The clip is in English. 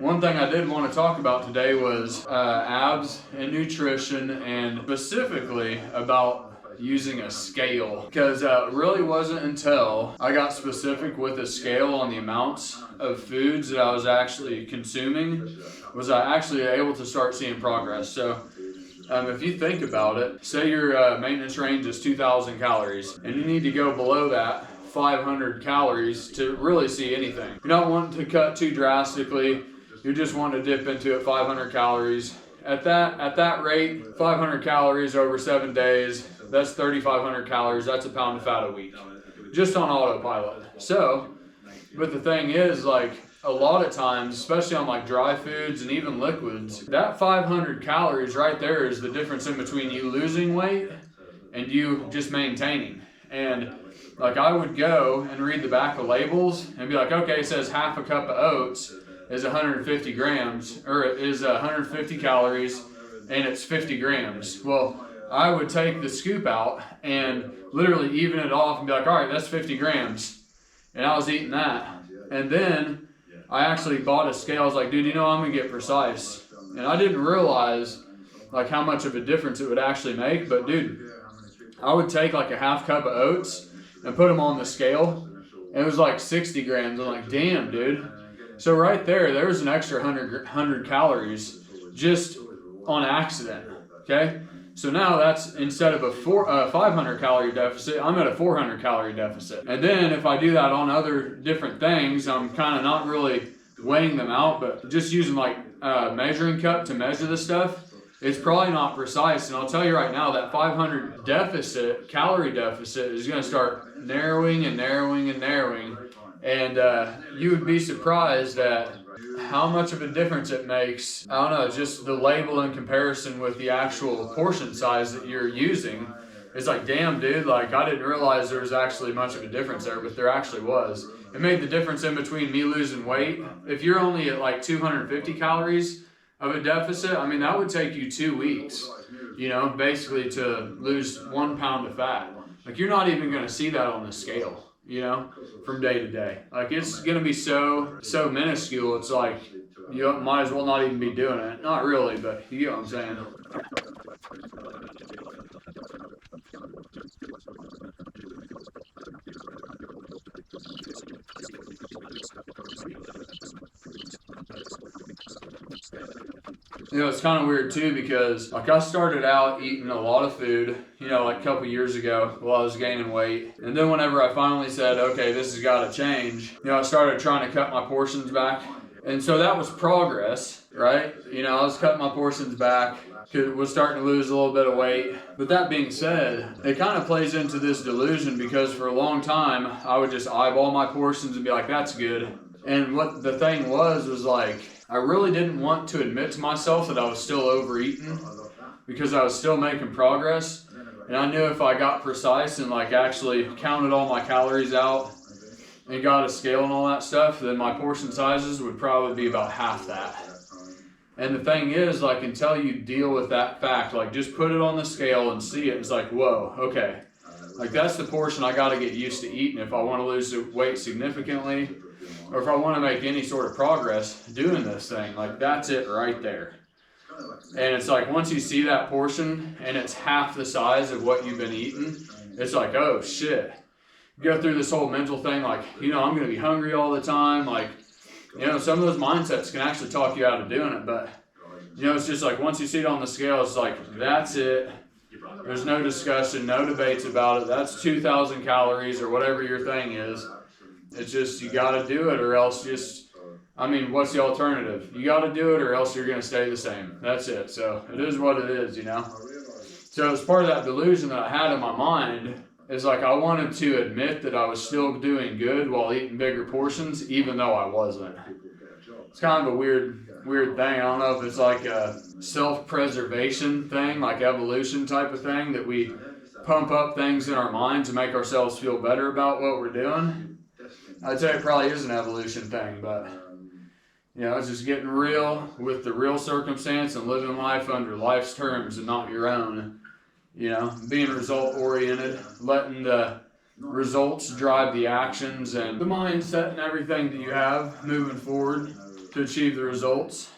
One thing I did want to talk about today was abs and nutrition, and specifically about using a scale, because it really wasn't until I got specific with a scale on the amounts of foods that I was actually consuming was I actually able to start seeing progress. So if you think about it, say your maintenance range is 2,000 calories and you need to go below that 500 calories to really see anything. You're not wanting to cut too drastically, you just want to dip into it 500 calories. At that rate, 500 calories over 7 days, that's 3,500 calories, that's a pound of fat a week, just on autopilot. So, but the thing is, like, a lot of times, especially on like dry foods and even liquids, that 500 calories right there is the difference in between you losing weight and you just maintaining. And like, I would go and read the back of labels and be like, okay, it says half a cup of oats is 150 grams, or it is 150 calories, and it's 50 grams. Well, I would take the scoop out and literally even it off and be like, all right, that's 50 grams. And I was eating that. And then I actually bought a scale. I was like, dude, you know, I'm gonna get precise. And I didn't realize like how much of a difference it would actually make. But dude, I would take like a half cup of oats and put them on the scale, and it was like 60 grams. I'm like, damn, dude. So right there was an extra 100 calories just on accident, okay? So now that's, instead of a 500 calorie deficit, I'm at a 400 calorie deficit. And then if I do that on other different things, I'm kind of not really weighing them out, but just using like a measuring cup to measure the stuff, it's probably not precise. And I'll tell you right now, that 500 calorie deficit is going to start narrowing and narrowing and narrowing. And you would be surprised at how much of a difference it makes. I don't know, just the label in comparison with the actual portion size that you're using. It's like, damn, dude, like, I didn't realize there was actually much of a difference there, but there actually was. It made the difference in between me losing weight. If you're only at like 250 calories of a deficit, I mean, that would take you 2 weeks, you know, basically to lose 1 pound of fat. Like, you're not even going to see that on the scale, you know, from day to day. Like, it's going to be so minuscule, it's like, you might as well not even be doing it. Not really, but you get what I'm saying. You know, it's kind of weird too, because like I started out eating a lot of food, you know, like a couple years ago while I was gaining weight. And then whenever I finally said, okay, this has got to change, you know, I started trying to cut my portions back. And so that was progress, right? You know, I was cutting my portions back, was starting to lose a little bit of weight. But that being said, it kind of plays into this delusion, because for a long time, I would just eyeball my portions and be like, that's good. And what the thing was like, I really didn't want to admit to myself that I was still overeating, because I was still making progress. And I knew if I got precise and like actually counted all my calories out and got a scale and all that stuff, then my portion sizes would probably be about half that. And the thing is, like, until you deal with that fact, like, just put it on the scale and see it, it's like, whoa, okay. Like, that's the portion I got to get used to eating if I want to lose the weight significantly, or if I want to make any sort of progress doing this thing. Like, that's it right there. And it's like, once you see that portion and it's half the size of what you've been eating, it's like, oh shit. You go through this whole mental thing, like, you know, I'm going to be hungry all the time. Like, you know, some of those mindsets can actually talk you out of doing it. But, you know, it's just like, once you see it on the scale, it's like, that's it. There's no discussion, no debates about it. That's 2,000 calories or whatever your thing is. It's just, you got to do it, or else just, I mean, what's the alternative? You got to do it, or else you're going to stay the same. That's it. So it is what it is, you know. So as part of that delusion that I had in my mind, is like, I wanted to admit that I was still doing good while eating bigger portions, even though I wasn't. It's kind of a weird thing. I don't know if it's like a self-preservation thing, like evolution type of thing, that we pump up things in our minds to make ourselves feel better about what we're doing. I'd say it probably is an evolution thing, but, you know, it's just getting real with the real circumstance and living life under life's terms and not your own. You know, being result-oriented, letting the results drive the actions and the mindset and everything that you have moving forward. to achieve the results